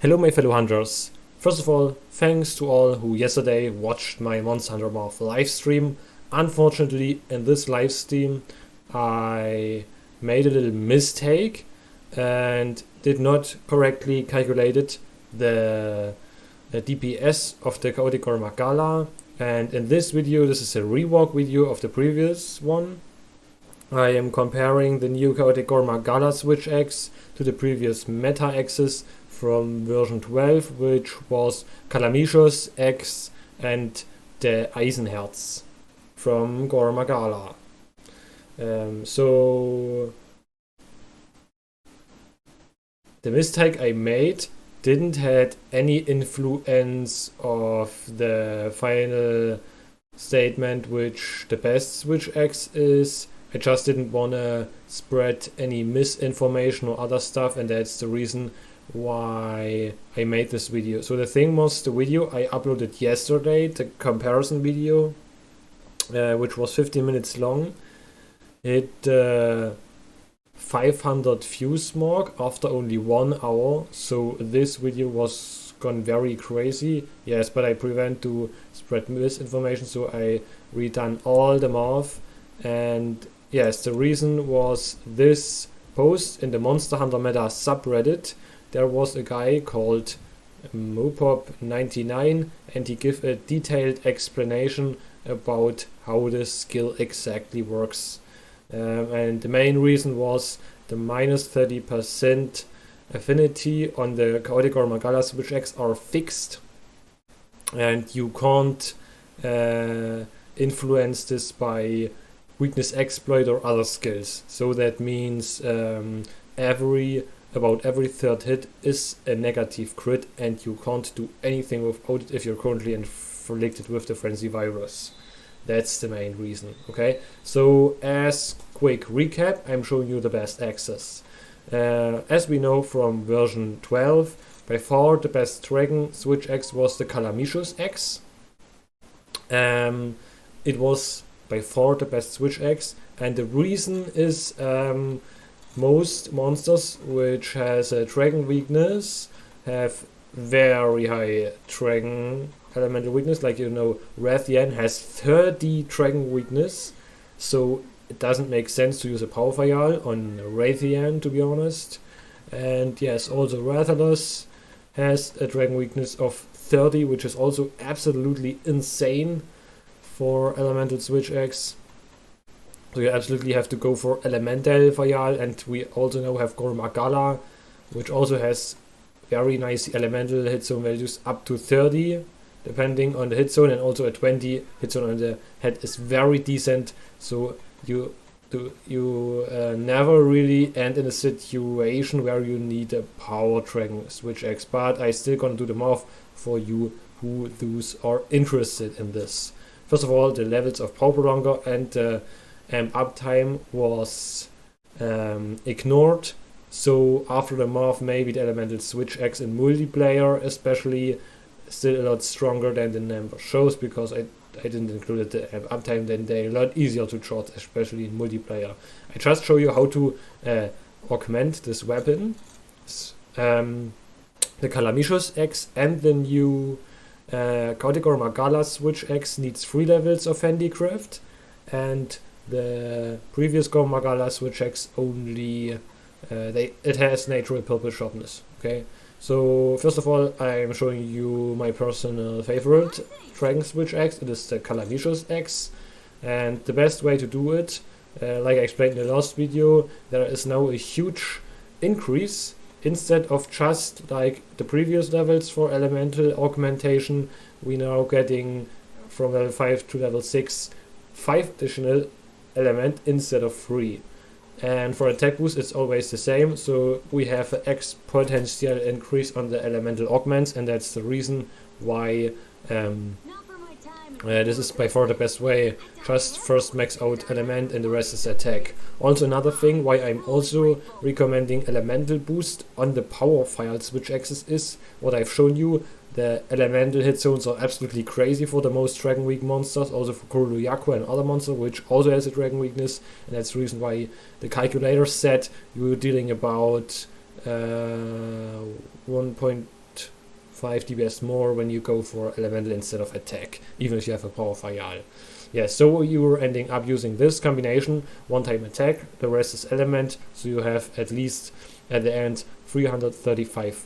Hello my fellow hunters. First of all, thanks to all who yesterday watched my Monster Hunter Morph live stream. Unfortunately, in this live stream I made a little mistake and did not correctly calculate the DPS of the chaotic Gore Magala, and in this video, this is a rework video of the previous one. I am comparing the new chaotic Gore Magala switch X to the previous meta X's from version 12, which was Calamicious X and the Eisenherz from Gore Magala. So the mistake I made didn't had any influence of the final statement which the best switch X is. I just didn't wanna spread any misinformation or other stuff, and that's the reason why I made this video. So the thing was, the video I uploaded yesterday, the comparison video, which was 15 minutes long, it 500 views mark after only 1 hour. So this video was gone very crazy. Yes, but I prevent to spread misinformation, so I redone all the math. And yes, the reason was this post in the Monster Hunter Meta subreddit. There was a guy called Mopop99, and he gave a detailed explanation about how this skill exactly works. And the main reason was the minus 30% affinity on the chaotic Gore Magala switch X are fixed, and you can't influence this by weakness exploit or other skills. So that means about every third hit is a negative crit, and you can't do anything without it if you're currently inflicted with the frenzy virus. That's the main reason. Okay, so as quick recap, I'm showing you the best X's. As we know from version 12, by far the best dragon switch X was the Calamicious X. It was by far the best switch X, and the reason is most monsters which has a dragon weakness have very high dragon elemental weakness. Like, you know, Rathian has 30 dragon weakness, so it doesn't make sense to use a power vial on Rathian, to be honest. And yes, also Rathalos has a dragon weakness of 30, which is also absolutely insane for elemental switch X. So you absolutely have to go for elemental vial, and we also now have Gore Magala, which also has very nice elemental hit zone values up to 30 depending on the hit zone, and also a 20 hit zone on the head is very decent. So you never really end in a situation where you need a power dragon switch X, but I still gonna do the math for you who those are interested in this. First of all, the levels of power prolonger and uptime was ignored. So after the math, maybe the elemental switch X in multiplayer especially still a lot stronger than the number shows, because I didn't include the uptime, then they're a lot easier to chart, especially in multiplayer. I just show you how to augment this weapon. The Calamicious X and the new chaotic Gore Magala switch X needs 3 levels of handicraft, and the previous Gore Magala switch X only it has natural purple sharpness. Okay, so first of all, I'm showing you my personal favorite dragon switch X. It is the Calamicious X, and the best way to do it, like I explained in the last video, there is now a huge increase. Instead of just like the previous levels for elemental augmentation, we now getting from level 5 to level 6 5 additional element instead of 3. And for attack boost, it's always the same. So we have an exponential increase on the elemental augments, and that's the reason why this is by far the best way. Just first max out element and the rest is attack. Also another thing why I'm also recommending elemental boost on the power file switch axis is what I've shown you. The elemental hit zones are absolutely crazy for the most dragon weak monsters, also for Kuruyaku and other monsters which also has a dragon weakness, and that's the reason why the calculator said you're dealing about 1.5 5 DPS more when you go for elemental instead of attack, even if you have a power fire. Yes, so you're ending up using this combination, one time attack, the rest is element, so you have at least at the end 335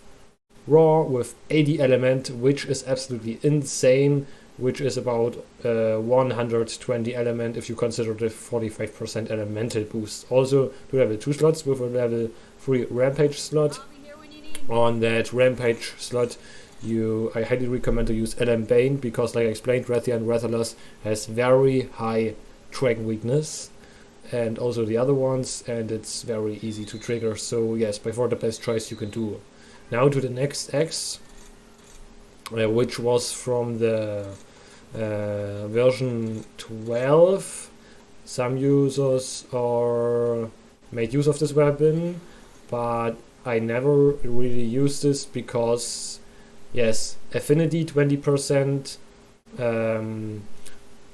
raw with 80 element, which is absolutely insane, which is about 120 element if you consider the 45% elemental boost. Also to level 2 slots with a level 3 rampage slot. On that rampage slot I highly recommend to use LM Bane, because like I explained, Rathian Rathalos has very high track weakness, and also the other ones, and it's very easy to trigger, so yes, by far the best choice you can do. Now to the next X, which was from the version 12. Some users made use of this weapon, but I never really used this because, yes, affinity 20%,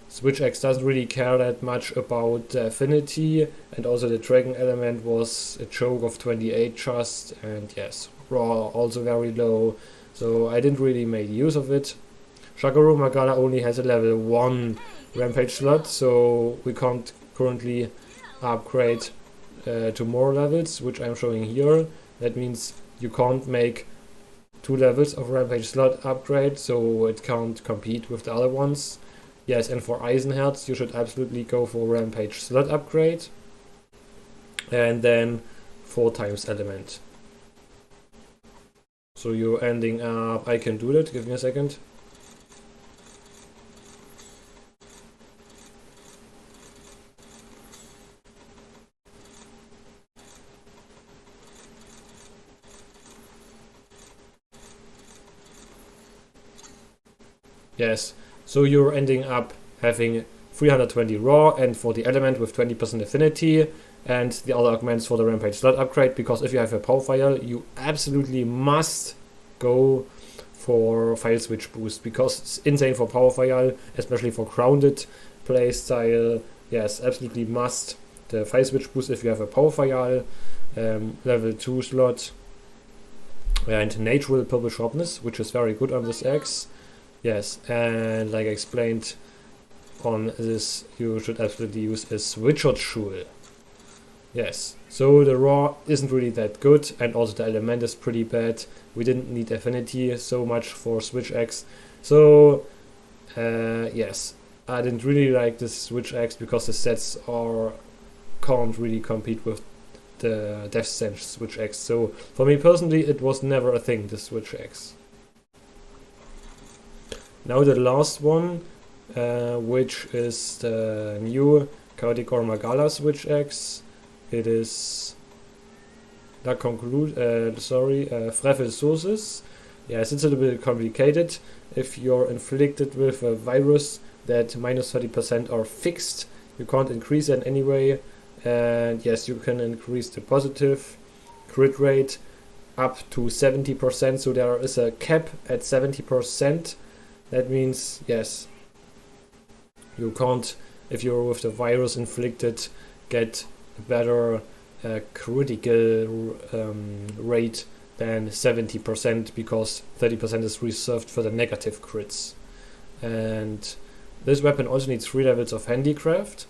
Switch X doesn't really care that much about the affinity, and also the dragon element was a choke of 28 just, and yes, raw also very low, so I didn't really make use of it. Gore Magala only has a level 1 rampage slot, so we can't currently upgrade to more levels, which I'm showing here. That means you can't make 2 levels of rampage slot upgrade, so it can't compete with the other ones. Yes, and for Eisenherz you should absolutely go for rampage slot upgrade, and then 4 times element. So you're ending up, I can do that, give me a second. Yes, so you're ending up having 320 raw and for the element with 20% affinity, and the other augments for the rampage slot upgrade, because if you have a power file you absolutely must go for file switch boost, because it's insane for power file, especially for grounded playstyle. Yes, absolutely must the file switch boost if you have a power file, level 2 slot, and natural purple sharpness, which is very good on this X. Yes, and like I explained on this, you should absolutely use a switcher tool. Yes, so the raw isn't really that good, and also the element is pretty bad. We didn't need affinity so much for Switch X. So yes, I didn't really like this Switch X because the sets can't really compete with the Death Stench Switch X. So for me personally, it was never a thing, the Switch X. Now the last one, which is the new Chaotic Gore Magala Switch X. It is frevel sursis. Yes, it's a little bit complicated. If you're inflicted with a virus that minus 30% are fixed, you can't increase it in any way. And yes, you can increase the positive crit rate up to 70%. So there is a cap at 70%. That means, yes, you can't, if you're with the virus inflicted, get a better critical rate than 70%, because 30% is reserved for the negative crits. And this weapon also needs 3 levels of handicraft,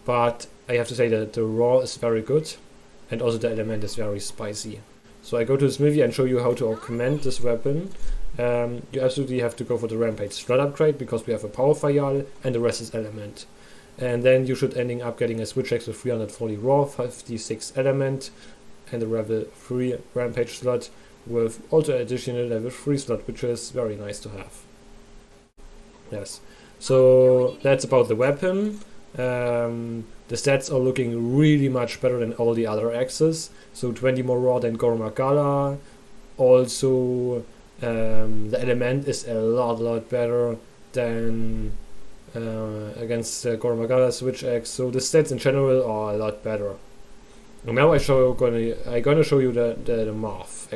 but I have to say that the raw is very good, and also the element is very spicy. So I go to the smithy and show you how to augment this weapon. You absolutely have to go for the rampage slot upgrade, because we have a power file and the rest is element. And then you should ending up getting a Switch X with 340 raw, 56 element, and a level 3 rampage slot with also additional level 3 slot, which is very nice to have. Yes, so that's about the weapon. The stats are looking really much better than all the other X's. So 20 more raw than Gore Magala. Also, the element is a lot better than against Gore Magala Switch X. So the stats in general are a lot better. And now I'm gonna show you the math.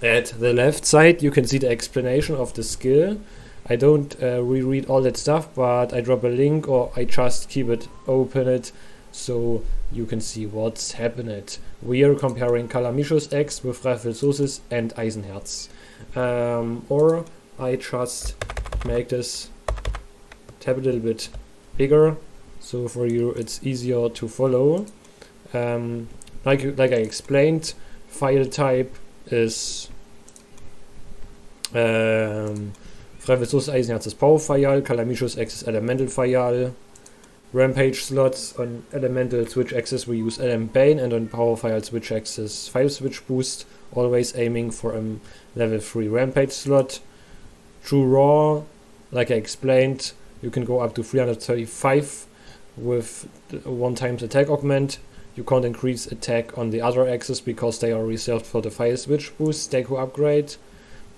At the left side you can see the explanation of the skill. I don't reread all that stuff, but I drop a link, or I just keep it open so you can see what's happening. we are comparing Calamicious X with frevel, sursis and Eisenherz. Or I just make this tab a little bit bigger, so for you it's easier to follow. Like I explained, file type is frevel, sursis, Eisenherz is power file, Calamicious X is elemental file. Rampage slots on elemental switch axis we use lmbane, and on power file switch axis file switch boost, always aiming for a level 3 rampage slot. True raw, like I explained, you can go up to 335 with 1 times attack augment. You can't increase attack on the other axis because they are reserved for the file switch boost Deku upgrade.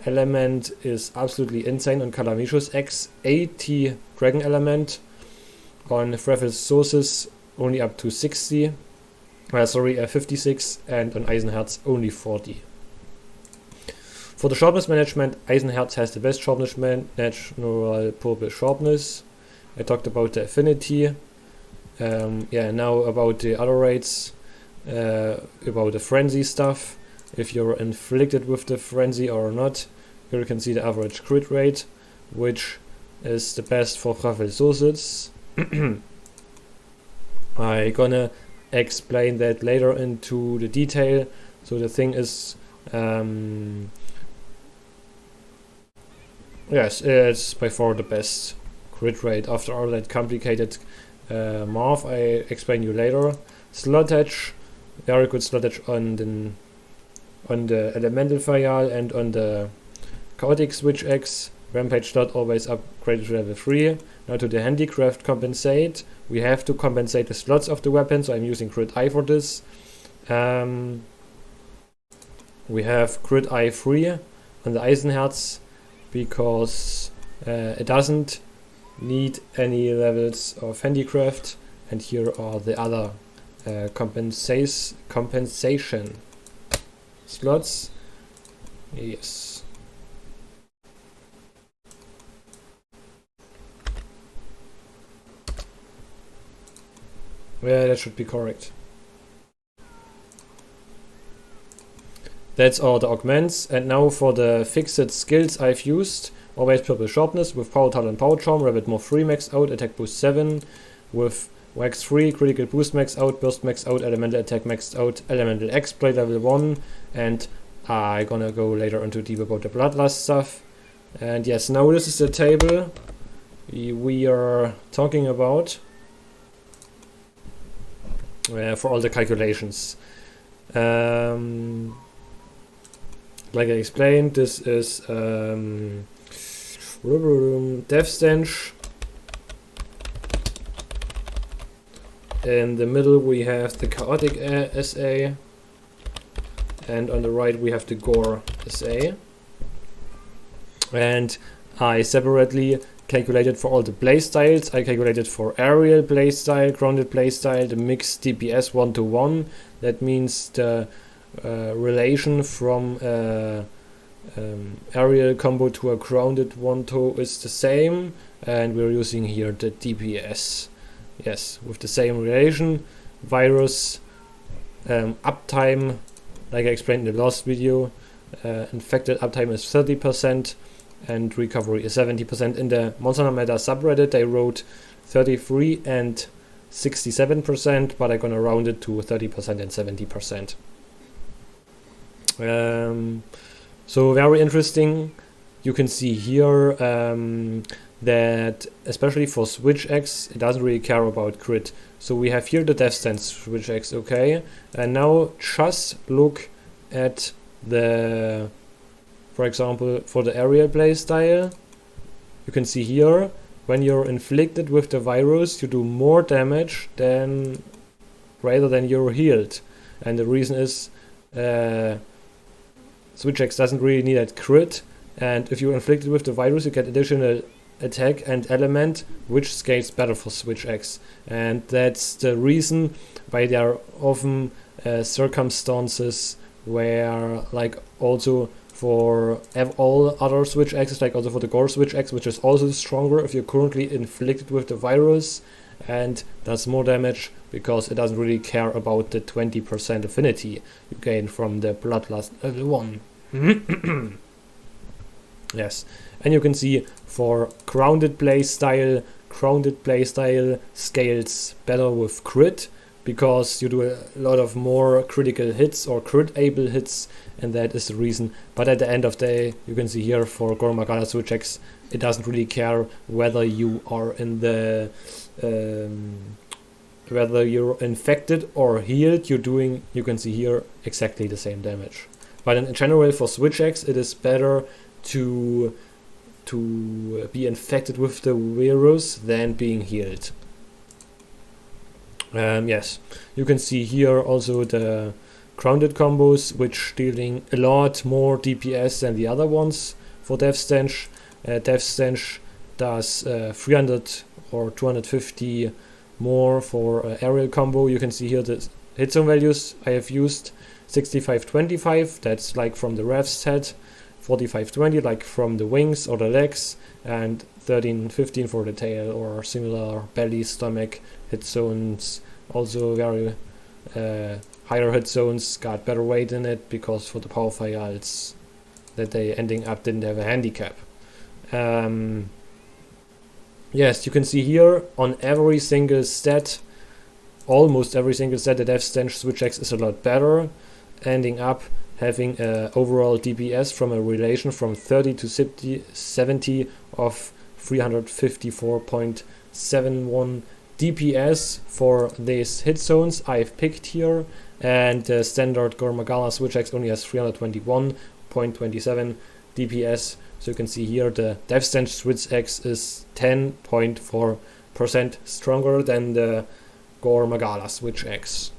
Element is absolutely insane on Calamicious X, 80 dragon element. On frevel, sursis only up to 60, 56, and on Eisenherz only 40. For the sharpness management, Eisenherz has the best sharpness natural purple sharpness. I talked about the affinity. Now about the other rates, about the frenzy stuff. If you're inflicted with the frenzy or not, here you can see the average crit rate, which is the best for frevel, sursis. I'm gonna explain that later into the detail. So the thing is, yes, it's by far the best crit rate after all that complicated math I explain you later. Slot edge, very good slot edge on the elemental file and on the chaotic switch X. Rampage slot always upgraded to level 3. Now to the handicraft compensate. We have to compensate the slots of the weapon, so I'm using crit I for this. We have crit I 3 on the Eisenherz because it doesn't need any levels of handicraft, and here are the other compensation slots. Yes. Yeah, that should be correct. That's all the augments, and now for the fixed skills I've used. Always purple sharpness with power talent and power charm, rabbit more 3 max out, attack boost 7 with wax 3, critical boost max out, burst max out, elemental attack maxed out, elemental exploit level 1, and I'm gonna go later into deep about the bloodlust stuff. And yes, now this is the table we are talking about. For all the calculations. Like I explained, this is Death Stench. In the middle we have the chaotic SA, and on the right we have the Gore SA. And I separately calculated for all the playstyles. I calculated for aerial playstyle, grounded playstyle, the mixed DPS 1-to-1. That means the relation from aerial combo to a grounded 1-to is the same, and we're using here the DPS. Yes, with the same relation. Virus uptime, like I explained in the last video, infected uptime is 30%. And recovery is 70%. In the Monster Hunter Meta subreddit they wrote 33 and 67%, but I'm gonna round it to 30% and 70%. So very interesting. You can see here that especially for Switch X it doesn't really care about crit. So we have here the Death Stand Switch X, okay, and now just look at the, for example, for the aerial playstyle, you can see here, when you're inflicted with the virus, you do more damage than rather than you're healed. And the reason is Switch X doesn't really need that crit, and if you're inflicted with the virus, you get additional attack and element, which scales better for Switch X. And that's the reason why there are often circumstances where, like also for all other Switch X's, like also for the Gore Switch X, which is also stronger if you're currently inflicted with the virus and does more damage because it doesn't really care about the 20% affinity you gain from the Bloodlust level 1. Yes, and you can see for grounded playstyle scales better with crit, because you do a lot of more critical hits or crit-able hits, and that is the reason. But at the end of the day, you can see here for Gore Magala Switch X, it doesn't really care whether you are in the whether you're infected or healed. You can see here exactly the same damage. But in general, for Switch X, it is better to be infected with the virus than being healed. Yes, you can see here also the grounded combos, which dealing a lot more DPS than the other ones for Death Stench. Death Stench does 300 or 250 more for aerial combo. You can see here the hit zone values I have used: 65-25, that's like from the ref set, 45-20 like from the wings or the legs, and 13-15 for the tail or similar belly, stomach hit zones. Also very higher hit zones got better weight in it, because for the power files that they ending up didn't have a handicap. Yes, you can see here on every single stat, almost every single stat, the Death Stench Switch X is a lot better, ending up having overall DPS from a relation from 30 to 70 of 354.71 DPS for these hit zones I've picked here, and the standard Gore Magala Switch X only has 321.27 DPS. So you can see here the Death Stench Switch X is 10.4% stronger than the Gore Magala Switch X.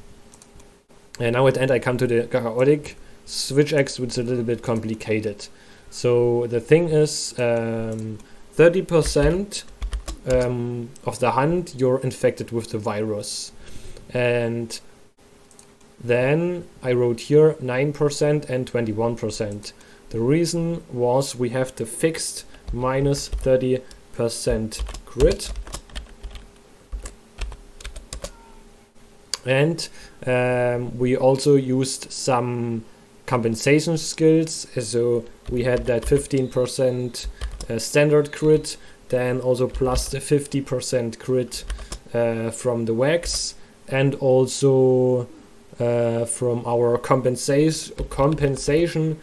And now at the end I come to the Chaotic Switch X, which is a little bit complicated. So the thing is, 30% of the hunt you're infected with the virus, and then I wrote here 9% and 21%. The reason was we have the fixed minus 30% crit, and we also used some compensation skills. So we had that 15% standard crit, then also plus the 50% crit from the wax, and also from our compensation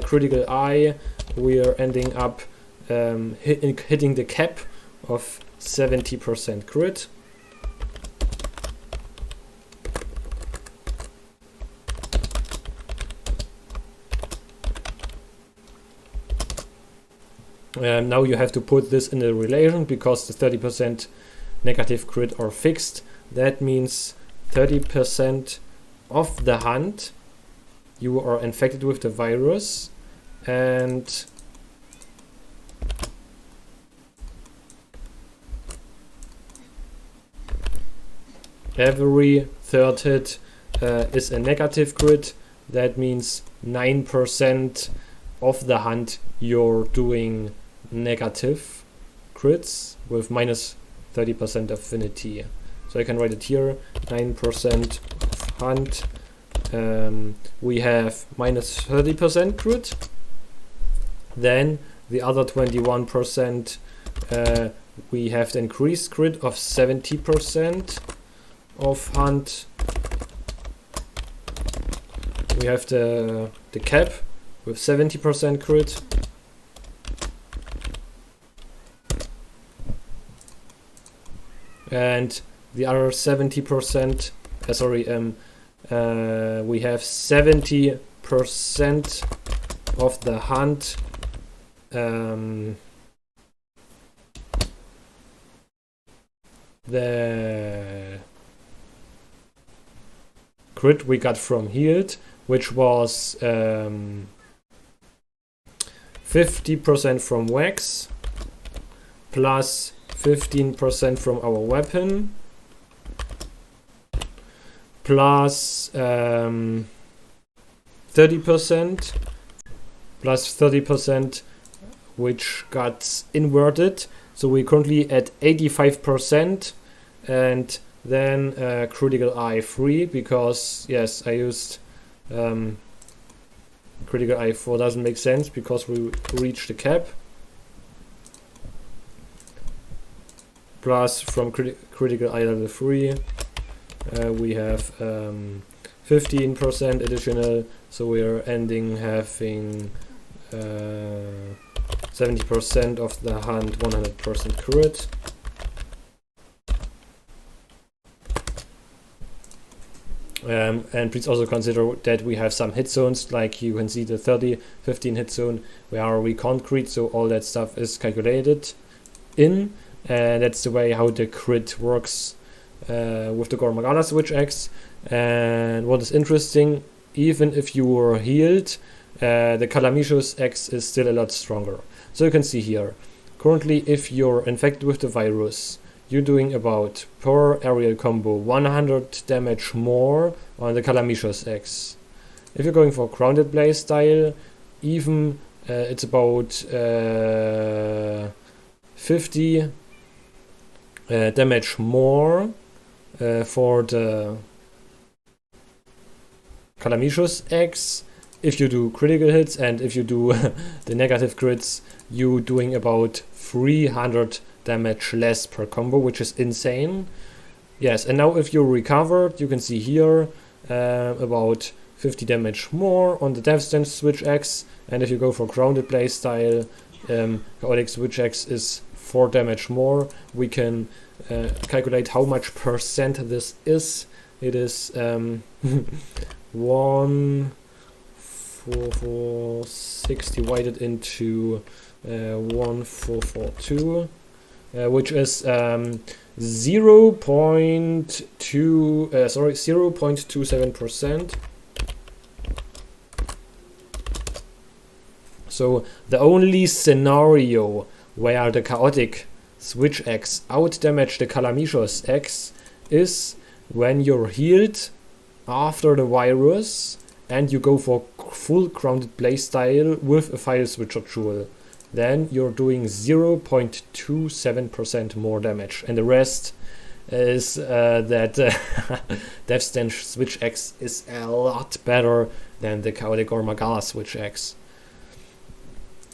critical eye, we are ending up hitting the cap of 70% crit. Now you have to put this in a relation, because the 30% negative crit are fixed. That means 30% of the hunt you are infected with the virus, and every third hit is a negative crit. That means 9% of the hunt you're doing negative crits with minus 30% affinity. So I can write it here, 9% of hunt. We have minus 30% crit. Then the other 21% we have the increased crit of 70% of hunt. We have the cap with 70% crit. And the other 70%, we have 70% of the hunt the crit we got from healed, which was 50% from wax plus 15% from our weapon plus 30% plus 30%, which got inverted. So we're currently at 85%, and then critical eye 3, because yes, I used critical eye 4 doesn't make sense because we reached the cap. Plus from critical eye level 3 we have 15% additional, so we are ending having 70% of the hunt, 100% crit. And please also consider that we have some hit zones, like you can see the 30-15 hit zone where we can't crit, so all that stuff is calculated in, and that's the way how the crit works with the Gore Magala Switch X. And what is interesting, even if you were healed, the Calamicious X is still a lot stronger. So you can see here, currently if you're infected with the virus, you're doing about, per aerial combo, 100 damage more on the Calamicious X. If you're going for grounded blaze style, even it's about 50 damage more for the Calamicious X. If you do critical hits, and if you do the negative crits, you doing about 300 damage less per combo, which is insane. Yes, and now if you're recovered, you can see here about 50 damage more on the Stench Switch X, and if you go for grounded blaze style, chaotic Switch X is 4 damage more. We can calculate how much percent this is. It is 1,446 divided into 1,442, which is 0.27%. So the only scenario where the chaotic Switch X outdamage the Calamicious X is when you're healed after the virus and you go for full grounded blaze style with a file switcher jewel. Then you're doing 0.27% more damage, and the rest is that Stench Switch X is a lot better than the chaotic Gore Magala Switch X.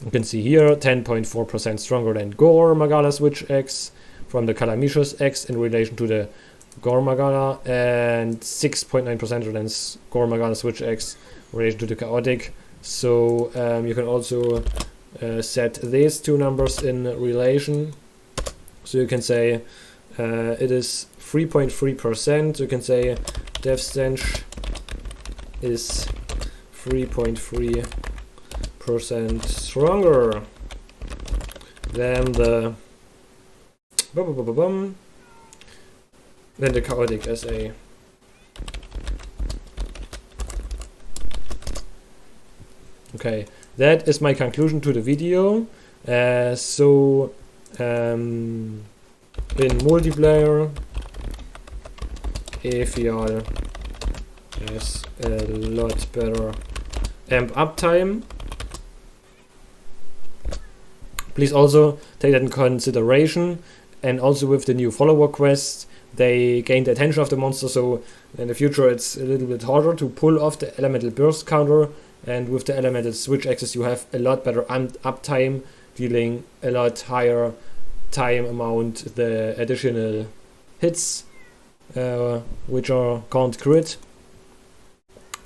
You can see here 10.4% stronger than Gore Magala Switch X from the Calamicious X in relation to the Gore Magala, and 6.9% than Gore Magala Switch X in relation to the chaotic. So you can also set these two numbers in relation. So you can say it is 3.3%. You can say Stench is 3.3% stronger than the chaotic SA. Okay, that is my conclusion to the video. In multiplayer, Efial has a lot better amp uptime. Please also take that in consideration, and also with the new follower quest, they gained the attention of the monster, so in the future it's a little bit harder to pull off the elemental burst counter, and with the elemental switch axis you have a lot better uptime, dealing a lot higher time amount the additional hits, which are can't crit,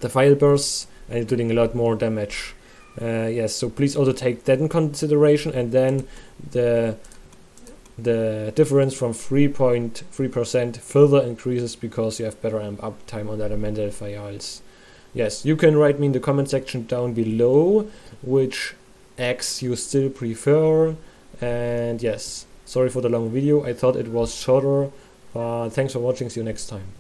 the file bursts, and doing a lot more damage. Yes, so please also take that in consideration, and then the difference from 3.3% further increases because you have better amp uptime on the elemental files. Yes, you can write me in the comment section down below which X you still prefer, and yes, sorry for the long video, I thought it was shorter, but thanks for watching, see you next time.